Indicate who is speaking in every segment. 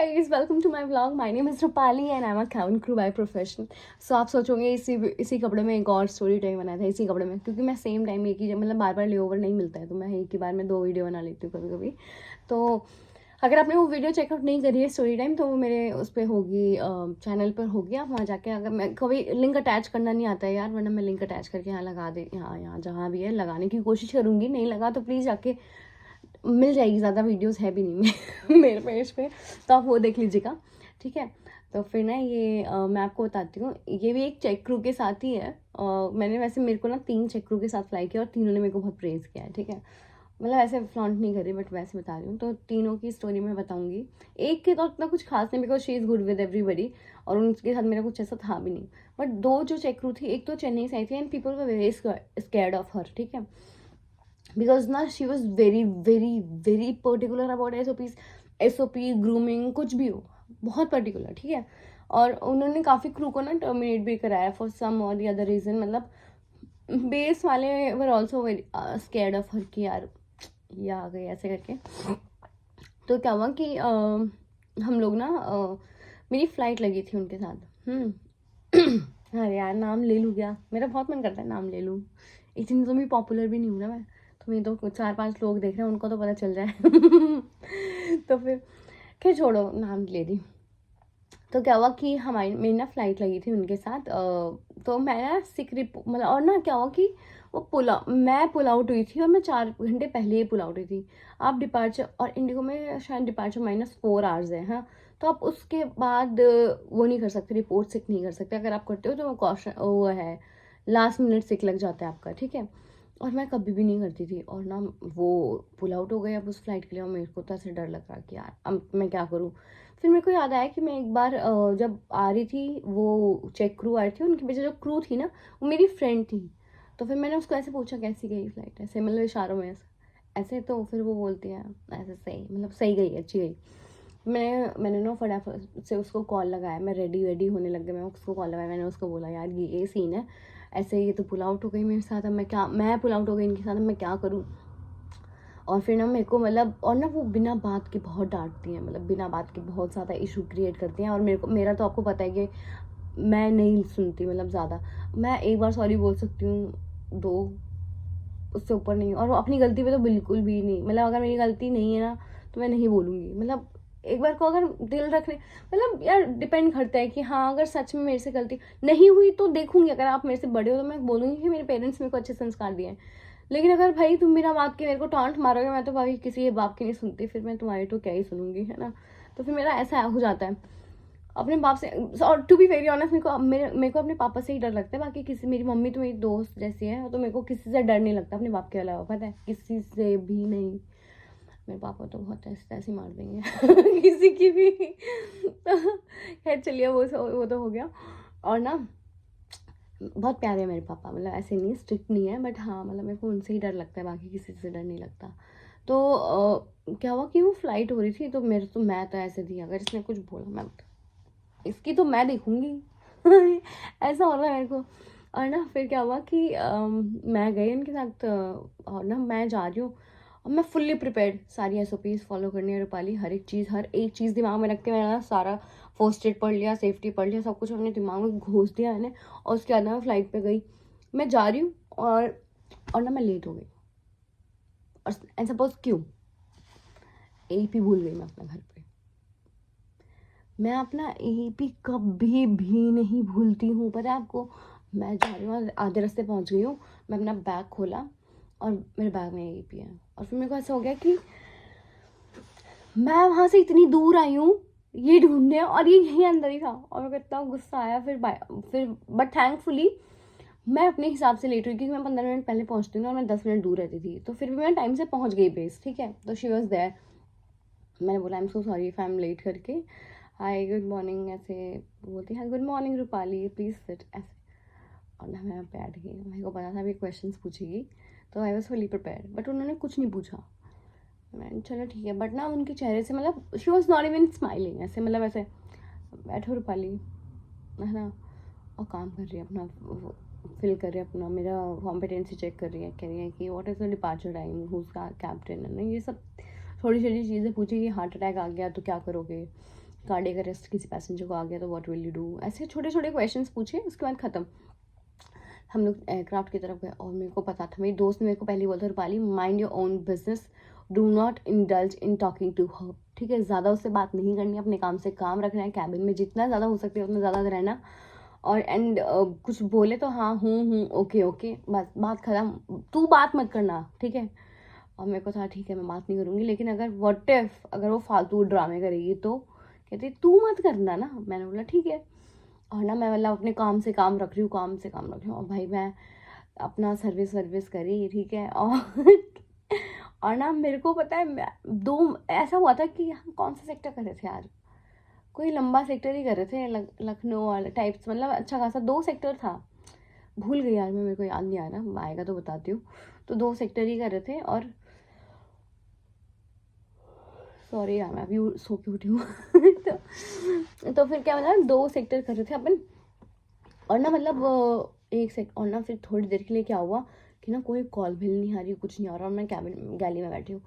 Speaker 1: Guys, welcome to my vlog. My name is Rupali and I am a cabin crew by profession. So आप सोचोगे इसी कपड़े में एक और स्टोरी टाइम बनाया था इसी कपड़े में, क्योंकि मैं सेम टाइम एक ही मतलब बार बार ले ओवर नहीं मिलता है, तो मैं एक ही बार में 2 वीडियो बना लेती हूँ कभी कभी। तो अगर आपने वो वीडियो चेकआउट नहीं करी है स्टोरी टाइम, तो वो मेरे उस पर होगी, चैनल पर होगी। आप वहाँ जाके, अगर मैं कभी लिंक अटैच करना नहीं आता है यार, वरना मैं लिंक अटैच करके यहाँ लगा दे, यहाँ जहाँ भी है लगाने की कोशिश करूँगी। नहीं लगा तो प्लीज़ जाके मिल जाएगी, ज़्यादा वीडियोस है भी नहीं मेरे पेज पे, तो आप वो देख लीजिएगा, ठीक है। तो फिर ना ये मैं आपको बताती हूँ, ये भी एक चेक क्रू के साथ ही है। मैंने वैसे, मेरे को ना 3 चेक क्रू के साथ फ्लाई किया और तीनों ने मेरे को बहुत प्रेज़ किया है, ठीक है। मतलब ऐसे फ्लॉन्ट नहीं करी, बट वैसे बता रही हूँ। तो तीनों की स्टोरी मैं बताऊँगी। एक के तो इतना कुछ खास नहीं, because she is good with everybody, और उनके साथ मेरा कुछ ऐसा था भी नहीं। बट 2 जो चेक क्रू थी, एक तो चेन्नई से आई थी and people were very scared of her, ठीक है। बिकॉज ना she was very very very particular about SOP grooming, कुछ भी हो, बहुत पर्टिकुलर, ठीक है। और उन्होंने काफ़ी क्रू को ना टर्मिनेट भी कराया फॉर सम और दी अदर रीज़न। मतलब बेस वाले were also very scared of her कि यार ये आ गई ऐसे करके। तो क्या हुआ कि हम लोग ना, मेरी फ्लाइट लगी थी उनके साथ। अरे यार, नाम ले लूँ क्या? मेरा बहुत मन करता है नाम ले लूँ। इतनी तो भी पॉपुलर भी नहीं हूँ ना मैं, तो मैं तो 4-5 लोग देख रहे हैं, उनको तो पता चल जाए तो फिर खैर छोड़ो, नाम ले दी। तो क्या हुआ कि हमारी मेरी ना फ्लाइट लगी थी उनके साथ। तो मैं ना मतलब, और ना क्या हुआ कि मैं पुल आउट हुई थी, और मैं 4 घंटे पहले ही पुल आउट हुई थी। आप डिपार्चर, और इंडिगो में शायद डिपार्चर -4 आवर्स है, हाँ। तो आप उसके बाद वो नहीं कर सकते, रिपोर्ट सिक नहीं कर सकते। अगर आप करते हो तो वो कॉशन, वो है, लास्ट मिनट सिक लग जाता है आपका, ठीक है। और मैं कभी भी नहीं करती थी, और ना वो पुल आउट हो गए अब उस फ्लाइट के लिए, और मेरे को तो ऐसे डर लग रहा कि यार अब मैं क्या करूँ। फिर मेरे को याद आया कि मैं एक बार जब आ रही थी, वो चेक क्रू आई थी, उनके पीछे जो क्रू थी ना, वो मेरी फ्रेंड थी। तो फिर मैंने उसको ऐसे पूछा कैसी गई फ्लाइट, ऐसे मतलब इशारों में ऐसे। तो फिर वो बोलती है ऐसे, सही, मतलब सही गई, अच्छी गई। मैंने ना फटाफट से उसको कॉल लगाया, मैं रेडी वेडी होने लग गई, मैं उसको कॉल लगाया, मैंने उसको बोला यार ये सीन है ऐसे, ये तो पुल आउट हो गई मेरे साथ, अब मैं पुल आउट हो गई इनके साथ, अब मैं क्या करूँ। और फिर ना मेरे को मतलब, और ना वो बिना बात के बहुत डांटती हैं, मतलब बिना बात के बहुत ज़्यादा इशू क्रिएट करती हैं। और मेरा तो आपको पता है कि मैं नहीं सुनती, मतलब ज़्यादा। मैं एक बार सॉरी बोल सकती हूँ, 2, उससे ऊपर नहीं। और अपनी गलती पे तो बिल्कुल भी नहीं, मतलब अगर मेरी गलती नहीं है ना, तो मैं नहीं बोलूँगी। मतलब एक बार को अगर दिल रखने, मतलब यार डिपेंड करता है कि हाँ, अगर सच में मेरे से गलती नहीं हुई तो देखूंगी। अगर आप मेरे से बड़े हो तो मैं बोलूँगी कि मेरे पेरेंट्स मेरे को अच्छे संस्कार दिए हैं। लेकिन अगर भाई तुम बिना बात के मेरे को टांट मारोगे, मैं तो भाई किसी बाप की नहीं सुनती, फिर मैं तुम्हारी तो क्या ही सुनूंगी, है ना। तो फिर मेरा ऐसा हो जाता है अपने बाप से। और टू बी वेरी ऑनेस्ट, मेरे को अपने पापा से ही डर लगता है। बाकी किसी, मेरी मम्मी तो मेरी दोस्त जैसी है, तो मेरे को किसी से डर नहीं लगता अपने बाप के अलावा, पता है, किसी से भी नहीं। मेरे पापा तो बहुत ऐसे ऐसे मार देंगे किसी की भी खैर चलिए, वो तो हो गया। और ना बहुत प्यारे है मेरे पापा, मतलब ऐसे नहीं, स्ट्रिक्ट नहीं है, बट हाँ मतलब मेरे को उनसे ही डर लगता है, बाकी किसी से डर नहीं लगता। तो क्या हुआ कि वो फ्लाइट हो रही थी, तो मैं तो ऐसे थी, अगर इसने कुछ बोला मैं इसकी तो मैं देखूंगी ऐसा हो रहा है मेरे को। और ना फिर क्या हुआ कि मैं गई उनके साथ, और ना मैं जा रही हूँ, और मैं फुल्ली प्रिपेयर्ड, सारी SOPs फॉलो करनी है रूपाली, हर एक चीज़ दिमाग में रख के मैंने ना सारा फर्स्ट एड पढ़ लिया, सेफ्टी पढ़ लिया, सब कुछ अपने दिमाग में घोष दिया मैंने। और उसके बाद ना मैं फ्लाइट पे गई, मैं जा रही हूँ, और ना मैं लेट हो गई। और एंड सपोज क्यों, AP भूल गई मैं अपना घर पे। मैं अपना AP कभी भी नहीं भूलती हूँ, पता है आपको। मैं जा रही हूँ, आधे रास्ते पहुँच गई हूँ, मैं अपना बैग खोला, और मेरे बैग में AP है। और फिर मेरे को ऐसा हो गया कि मैं वहाँ से इतनी दूर आई हूँ ये ढूंढने, और ये यहीं अंदर ही था। और मेरे को इतना गुस्सा आया फिर बट थैंकफुली मैं अपने हिसाब से लेट हुई, क्योंकि मैं 15 मिनट पहले पहुँचती हूँ और मैं 10 मिनट दूर रहती थी, तो फिर भी मैं टाइम से पहुँच गई बेस, ठीक है। तो शी वॉज देयर, मैंने बोला I am so sorry if I am late करके, हाय गुड मॉर्निंग ऐसे बोलती है, good morning Rupali please sit ऐसे। और ना मैं बैठ गई, मेरे को पता था अभी क्वेश्चंस पूछेगी, तो I was fully prepare, but उन्होंने कुछ नहीं पूछा। मैंने चलो ठीक है, बट ना उनके चेहरे से, मतलब she was not even smiling, ऐसे मतलब ऐसे बैठो रूपाली, है ना, और काम कर रही है अपना, फिल कर रही है अपना, मेरा कॉम्पिटेंसी चेक कर रही है, कह रही है कि what is the departure time, who's का कैप्टन है ना, ये सब थोड़ी छोटी चीज़ें पूछी कि हार्ट अटैक आ गया तो क्या करोगे, कार्डियक अरेस्ट किसी पैसेंजर को आ गया तो व्हाट विल यू डू, ऐसे छोटे छोटे क्वेश्चंस पूछे। उसके बाद ख़त्म, हम लोग एयरक्राफ्ट की तरफ गए। और मेरे को पता था, मेरी दोस्त ने मेरे को पहले बोला था, Rupali mind your own business, do not indulge in talking to her, ठीक है, ज़्यादा उससे बात नहीं करनी, अपने काम से काम रखना है, कैबिन में जितना ज़्यादा हो सकता है उतना ज़्यादा रहना। और एंड कुछ बोले तो हाँ हूँ ओके ओके, बस बात खत्म, तू बात मत करना, ठीक है। और मेरे को था ठीक है मैं बात नहीं करूँगी, लेकिन अगर व्हाट इफ अगर वो फालतू ड्रामे करेगी तो कहती तू मत करना ना। मैंने बोला ठीक है। और ना मैं मतलब अपने काम से काम रख रही हूँ, काम से काम रख रही हूँ। और भाई मैं अपना सर्विस करी, ठीक है। और ना मेरे को पता है दो ऐसा हुआ था कि हम कौन सा सेक्टर कर रहे थे यार, कोई लंबा सेक्टर ही कर रहे थे, लखनऊ वाले टाइप्स, मतलब अच्छा खासा 2 सेक्टर था, भूल गई यार मैं, मेरे को याद नहीं आ रहा, आएगा तो बताती हूँ। तो 2 सेक्टर ही कर रहे थे। और सॉरी यार मैं अभी सो के उठी हूँ। तो फिर क्या मतलब 2 सेक्टर कर रहे थे अपन। और ना मतलब एक सेक और ना फिर थोड़ी देर के लिए क्या हुआ कि ना कोई कॉल बिल नहीं आ रही, कुछ नहीं आ रहा, और मैं कैबिन गैली में बैठी हूँ।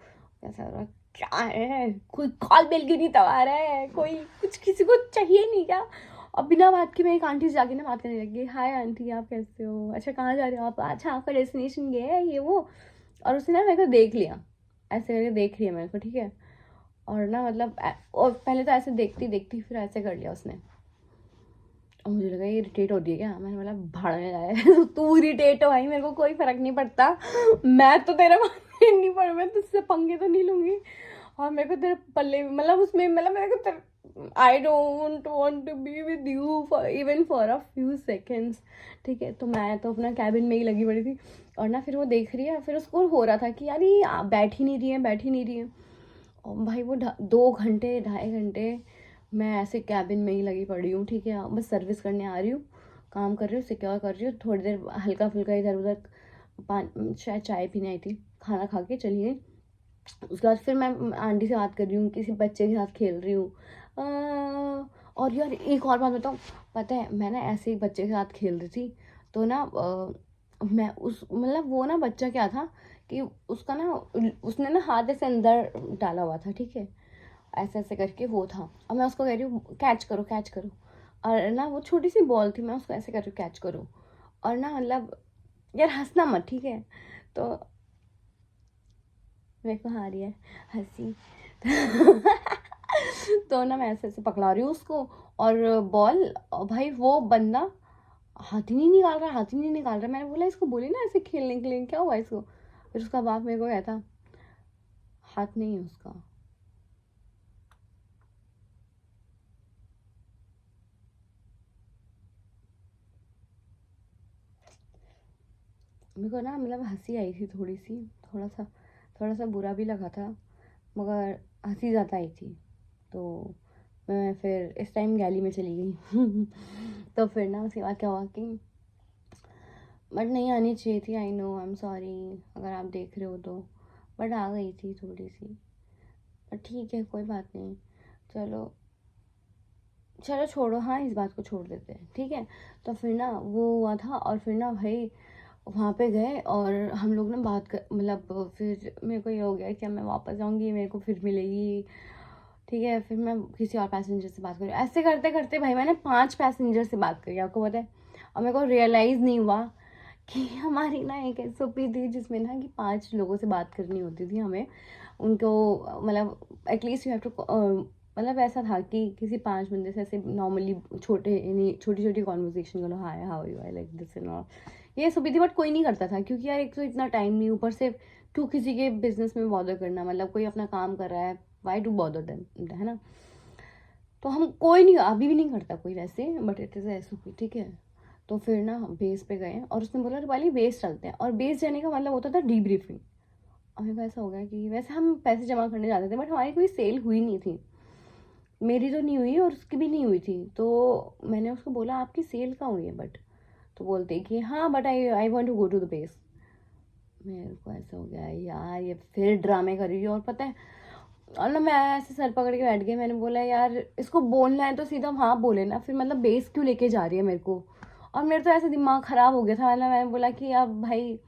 Speaker 1: ऐसा लग रहा क्या है, कोई कॉल बिल क्यों नहीं दबा रहा है, कोई कुछ किसी को चाहिए नहीं क्या। और बिना बात के मैं एक आंटी से जाके ना बात करने लगी, हाय आंटी आप कैसे हो, अच्छा कहाँ जा रहे हो आप, अच्छा आपका डेस्टिनेशन ये है ये वो। और उसने ना मेरे को देख लिया, ऐसे करके देख रही है मेरे को, ठीक है। और ना मतलब और पहले तो ऐसे देखती देखती फिर ऐसे कर लिया उसने। और मुझे लगा ये इरिटेट हो रही है क्या, मैंने बोला भाड़ में जाए। तू इरिटेट हो भाई, मेरे को कोई फर्क नहीं पड़ता, मैं तो तेरा नहीं पड़, मैं तुझसे पंगे तो नहीं लूंगी। और मेरे को तेरे पल्ले मतलब उसमें मतलब मेरे को I don't want to be with you for even for a few seconds, ठीक है। तो मैं तो अपना कैबिन में ही लगी पड़ी थी। और ना फिर वो देख रही है, फिर उसको हो रहा था कि यार ये बैठ ही नहीं रही है, बैठ ही नहीं रही है। और भाई वो 2 घंटे 2.5 घंटे मैं ऐसे कैबिन में ही लगी पड़ी हूँ, ठीक है। बस सर्विस करने आ रही हूँ, काम कर रही हूँ, सिक्योर कर रही हूँ, थोड़ी देर हल्का फुल्का इधर उधर शायद चाय पीने आई थी, खाना खा के चली गई। उसके बाद फिर मैं आंटी से बात कर रही हूँ, किसी बच्चे के साथ खेल रही हूँ। और यार एक और बात बताऊँ, पता है मैं ना ऐसे ही बच्चे के साथ खेल रही थी, तो ना मैं उस मतलब वो ना बच्चा क्या था कि उसका ना उसने ना हाथ ऐसे अंदर डाला हुआ था, ठीक है, ऐसे ऐसे करके वो था। और मैं उसको कह रही हूँ कैच करो कैच करो। और ना वो छोटी सी बॉल थी, मैं उसको ऐसे कर रही हूँ कैच करो। और ना मतलब यार हंसना मत, ठीक है। तो मेरे को आ रही है हंसी। तो ना मैं ऐसे ऐसे पकड़ा रही हूँ उसको और बॉल, और भाई वो बंदा हाथ ही नहीं निकाल रहा, हाथ ही नहीं निकाल रहा। मैंने बोला इसको बोली ना ऐसे खेलने के लिए, क्या हुआ इसको। फिर उसका बाप मेरे को कहता हाथ नहीं है उसका। मेरे को ना मतलब हंसी आई थी थोड़ी सी, थोड़ा सा बुरा भी लगा था, मगर हंसी ज़्यादा आई थी। तो मैं फिर इस टाइम गैली में चली गई। तो फिर ना उसके बाद क्या हुआ कि बट नहीं आनी चाहिए थी, I know, I am sorry अगर आप देख रहे हो तो, बट आ गई थी थोड़ी सी। पर ठीक है कोई बात नहीं, चलो चलो छोड़ो, हाँ इस बात को छोड़ देते हैं, ठीक है। तो फिर ना वो हुआ था, और फिर ना भाई वहाँ पे गए और हम लोग ना बात कर मतलब फिर मेरे को ये हो गया कि अब मैं वापस जाऊँगी, मेरे को फिर मिलेगी, ठीक है। फिर मैं किसी और पैसेंजर से बात करूँ, ऐसे करते करते भाई मैंने 5 पैसेंजर से बात करी, आपको पता है। और मेरे को रियलाइज़ नहीं हुआ कि हमारी ना एक SOP थी जिसमें ना कि 5 लोगों से बात करनी होती थी हमें, उनको मतलब एटलीस्ट यू हैव टू मतलब ऐसा था कि किसी 5 बंदे से ऐसे नॉर्मली छोटी छोटी कॉन्वर्जेशन करो, hi how you, I like this and all, ये SOP थी। बट कोई नहीं करता था क्योंकि यार एक तो इतना टाइम नहीं, ऊपर से क्यों किसी के बिजनेस में बॉदर करना, मतलब कोई अपना काम कर रहा है, वाई टू बॉदर देम, है ना। तो हम कोई नहीं, अभी भी नहीं करता कोई वैसे, बट इट इज़ SOP, ठीक है। तो फिर ना हम बेस पे गए और उसने बोला रूपाली बेस चलते हैं, और बेस जाने का मतलब होता था डीब्रीफिंग। हमें वैसा हो गया कि वैसे हम पैसे जमा करने जाते थे, बट हमारी कोई सेल हुई नहीं थी, मेरी तो नहीं हुई और उसकी भी नहीं हुई थी। तो मैंने उसको बोला आपकी सेल कहाँ हुई है, बट तो बोलते कि हाँ but I want to go to the base. मेरे को ऐसा हो गया यार ये फिर ड्रामे कर रही है, और पता है, और ना मैं ऐसे सर पकड़ के बैठ गई, मैंने बोला यार इसको बोलना है तो सीधा हाँ बोले ना, फिर मतलब बेस क्यों लेके जा रही है मेरे को। और मेरे तो ऐसे दिमाग ख़राब हो गया था, मतलब मैंने बोला कि अब भाई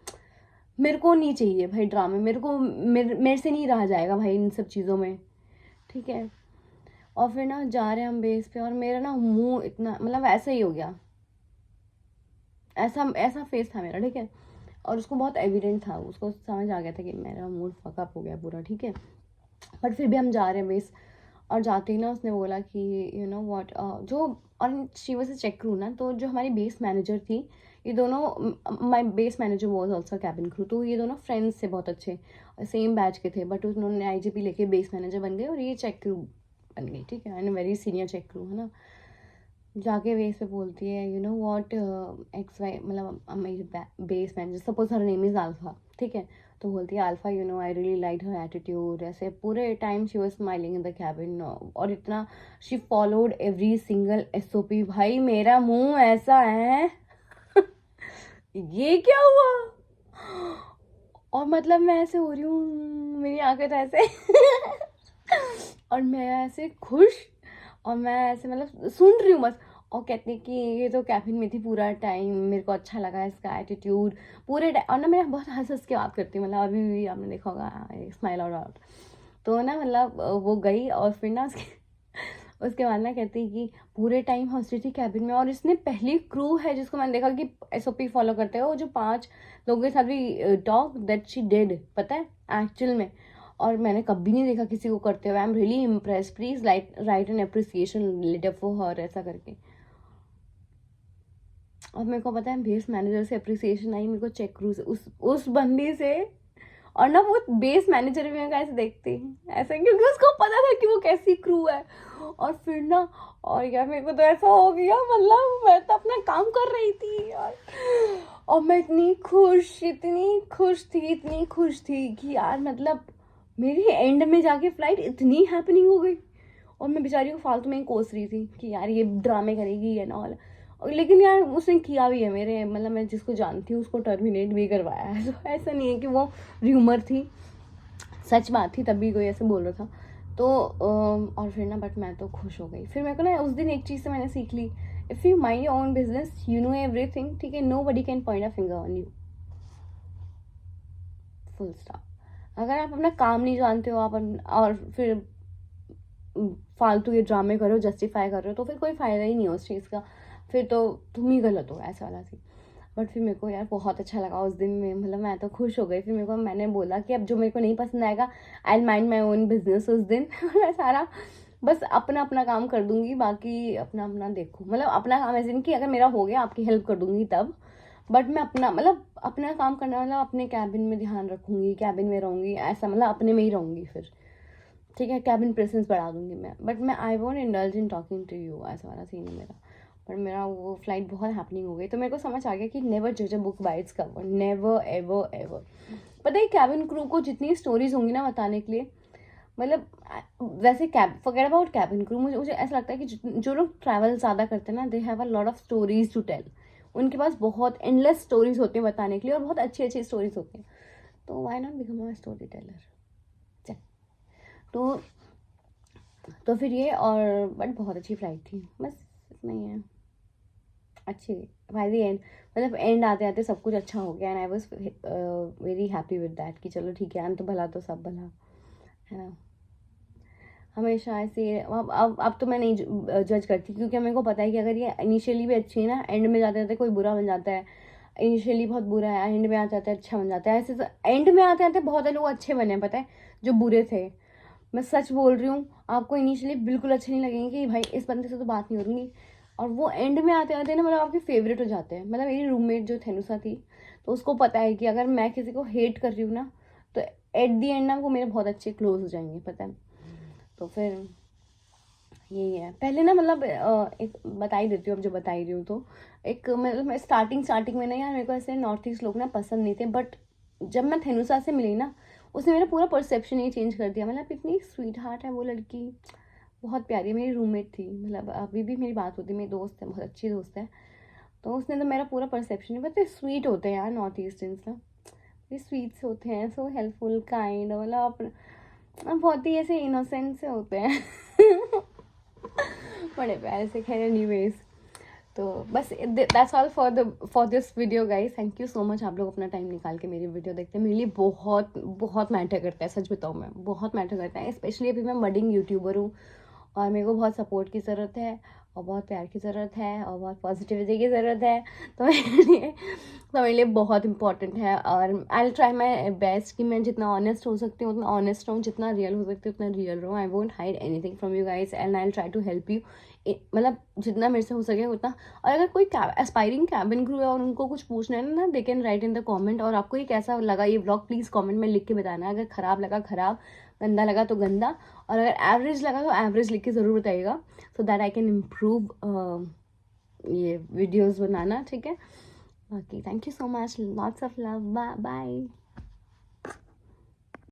Speaker 1: मेरे को नहीं चाहिए भाई ड्रामे, मेरे से नहीं रहा जाएगा भाई इन सब चीज़ों में, ठीक है। और फिर ना जा रहे हैं हम बेस पे, और मेरा ना मुंह इतना मतलब ऐसा ही हो गया, ऐसा ऐसा फेस था मेरा, ठीक है। और उसको बहुत एविडेंट था, उसको समझ आ गया था कि मेरा मूड फकअप हो गया पूरा, ठीक है। बट फिर भी हम जा रहे हैं बेस, और जाते ही ना उसने बोला कि यू नो व्हाट, जो, और she was a check crew ना, तो जो हमारी बेस मैनेजर थी, ये दोनों, my base manager was also cabin crew, तो ये दोनों फ्रेंड्स थे बहुत अच्छे, सेम बैच के थे, बट उन्होंने आईजीपी लेके बेस मैनेजर बन गए और ये चेक क्रू बन गई, ठीक है, and very senior check crew है ना। जाके बेस पे बोलती है you know what, X Y, मतलब मेरी base manager, suppose her name is alpha, ठीक है, तो बोलती है alpha you know I really like her attitude, ऐसे पूरे time she was smiling in the cabin, और इतना she followed every single SOP. भाई मेरा मुंह ऐसा है ये क्या हुआ, और मतलब मैं ऐसे हो रही हूँ, मेरी आंखें तो ऐसे और मैं ऐसे खुश, और मैं ऐसे मतलब सुन रही हूँ बस, और कहती है कि ये तो कैबिन में थी पूरा टाइम, मेरे को अच्छा लगा इसका एटीट्यूड पूरे टाइम, और ना मैं बहुत हंस हंस के बात करती हूँ, मतलब अभी भी आपने देखा होगा स्माइल आउट। तो ना मतलब वो गई, और फिर ना उसके बाद ना कहती है कि पूरे टाइम हंस रही थी कैबिन में, और इसने पहली क्रू है जिसको मैंने देखा कि एसओपी फॉलो करते हैं, वो जो 5 लोगों के साथ भी टॉक दैट शी डिड, पता है एक्चुअल में, और मैंने कभी नहीं देखा किसी को करते हुए। I am really impress, please write an appreciation letter for her, ऐसा करके। और मेरे को पता है बेस मैनेजर से अप्रिसिएशन आई, मेरे को चेक क्रू से, उस बंदी से, और ना वो बेस मैनेजर भी मेरे को ऐसे देखती ऐसे, क्योंकि उसको पता था कि वो कैसी क्रू है। और फिर ना, और यार मेरे को तो ऐसा हो गया, मतलब मैं तो अपना काम कर रही थी यार, और मैं इतनी खुश, इतनी खुश थी, इतनी खुश थी कि यार मतलब मेरी एंड में जाके फ्लाइट इतनी हैपनिंग हो गई, और मैं बेचारी को फालतू में ही कोस रही थी कि यार ये ड्रामे करेगी एंड ऑल। लेकिन यार उसने किया भी है, मेरे मतलब मैं जिसको जानती हूँ उसको टर्मिनेट भी करवाया है, तो ऐसा नहीं है कि वो र्यूमर थी, सच बात थी, तभी कोई ऐसे बोल रहा था। तो और फिर ना बट मैं तो खुश हो गई। फिर मेरे को ना उस दिन एक चीज़ से मैंने सीख ली, if you mind your own business you know everything, ठीक है, nobody can point a finger on you, full stop. अगर आप अपना काम नहीं जानते हो, आप और फिर फालतू ये ड्रामे करो, जस्टिफाई कर रहे हो, तो फिर कोई फ़ायदा ही नहीं है उस चीज़ का, फिर तो तुम ही गलत हो, ऐसा वाला सीन। बट फिर मेरे को यार बहुत अच्छा लगा उस दिन में, मतलब मैं तो खुश हो गई। फिर मेरे को, मैंने बोला कि अब जो मेरे को नहीं पसंद आएगा आई माइंड माई ओन बिजनेस उस दिन मैं सारा बस अपना अपना काम कर दूंगी, बाकी अपना अपना देखो, मतलब अपना काम ऐसे नहीं कि अगर मेरा हो गया आपकी हेल्प कर दूंगी तब, बट मैं अपना मतलब अपना काम करना, मतलब अपने कैबिन में ध्यान रखूंगी, कैबिन में रहूंगी, ऐसा मतलब अपने में ही रहूंगी फिर, ठीक है, कैबिन प्रेजेंस बढ़ा दूंगी मैं, बट मैं I won't indulge in talking to you, ऐसा वाला सीन है मेरा। पर मेरा वो फ्लाइट बहुत हैपनिंग हो गई, तो मेरे को समझ आ गया कि नेवर जज a book by its cover, never ever ever. पता है कैबिन क्रू को जितनी स्टोरीज होंगी ना बताने के लिए, मतलब वैसे cab forget about cabin crew, मुझे मुझे ऐसा लगता है कि जो लोग ट्रैवल ज़्यादा करते हैं ना, they have a lot of stories to tell, उनके पास बहुत एंडलेस स्टोरीज होती हैं बताने के लिए, और बहुत अच्छी अच्छी स्टोरीज होती हैं, तो why not become a story teller. चल, तो फिर ये, और बट बहुत अच्छी फ्लाइट थी, बस इतना ही है, अच्छी बाय द एंड, मतलब एंड आते आते सब कुछ अच्छा हो गया, and I was very happy with that कि चलो ठीक है, अंत भला तो सब भला, है ना। हमेशा ऐसे अब तो मैं नहीं जज करती, क्योंकि मेरे को पता है कि अगर ये इनिशियली भी अच्छी है ना, एंड में जाते जाते कोई बुरा बन जाता है, इनिशियली बहुत बुरा है, एंड में आ जाता है अच्छा बन जाता है, ऐसे एंड में आते आते बहुत लोग अच्छे बने हैं, पता है, जो बुरे थे, मैं सच बोल रही हूँ, आपको इनिशियली बिल्कुल अच्छे नहीं लगेंगे कि भाई इस बंदे से तो बात नहीं करूँगी, और वो एंड में आते आते ना मतलब आपके फेवरेट हो जाते हैं। मतलब मेरी रूममेट जो थेनुसा थी, तो उसको पता है कि अगर मैं किसी को हेट कर रही हूँ ना, तो एट दी एंड ना वो मेरे बहुत अच्छे क्लोज हो जाएंगे, पता है। तो फिर यही है, पहले ना मतलब एक बता ही देती हूँ, अब जो बता ही रही हूँ, तो एक मतलब मैं स्टार्टिंग में ना यार मेरे को ऐसे नॉर्थ ईस्ट लोग ना पसंद नहीं थे, बट जब मैं थेनुसा से मिली ना, उसने मेरा पूरा परसेप्शन ही चेंज कर दिया। मतलब इतनी स्वीट हार्ट है वो लड़की, बहुत प्यारी है, मेरी रूममेट थी, मतलब अभी भी मेरी बात होती है, मेरी दोस्त है, बहुत अच्छी दोस्त है, तो उसने तो मेरा पूरा परसेप्शन ही, बट स्वीट होते हैं यार नॉर्थ ईस्टर्न्स ना, ये स्वीट्स होते हैं, सो हेल्पफुल काइंड, मतलब अपना बहुत ही ऐसे इनोसेंट से होते हैं बड़े प्यारे से। खैर एनीवेज, तो बस that's all for this video guys, thank you so much. आप लोग अपना टाइम निकाल के मेरी वीडियो देखते हैं, मेरे लिए बहुत बहुत मैटर करता है, सच बताऊँ मैं, बहुत मैटर करता है, स्पेशली अभी मैं बडिंग यूट्यूबर हूँ, और मेरे को बहुत सपोर्ट की ज़रूरत है और बहुत प्यार की ज़रूरत है और बहुत पॉजिटिविटी की ज़रूरत है। तो मेरे लिए बहुत इंपॉर्टेंट है और आई विल ट्राई माई बेस्ट कि मैं जितना ऑनेस्ट हो सकती हूँ उतना ऑनेस्ट रहूँ, जितना रियल हो सकती हूँ उतना रियल रहूँ। I won't hide anything from you guys and I will try to help you, मतलब जितना मेरे से हो सके उतना। और अगर कोई एस्पायरिंग कैबिन क्रू है और उनको कुछ पूछना है ना, they can write in the comment. और आपको ये कैसा लगा ये व्लॉग प्लीज़ कमेंट में लिख के बताना। अगर ख़राब लगा ख़राब, गंदा लगा तो गंदा, और अगर एवरेज लगा तो एवरेज लिख के ज़रूर बताइएगा, so that I can improve ये वीडियोज़ बनाना, ठीक है। बाकी thank you so much, lots of love, bye bye.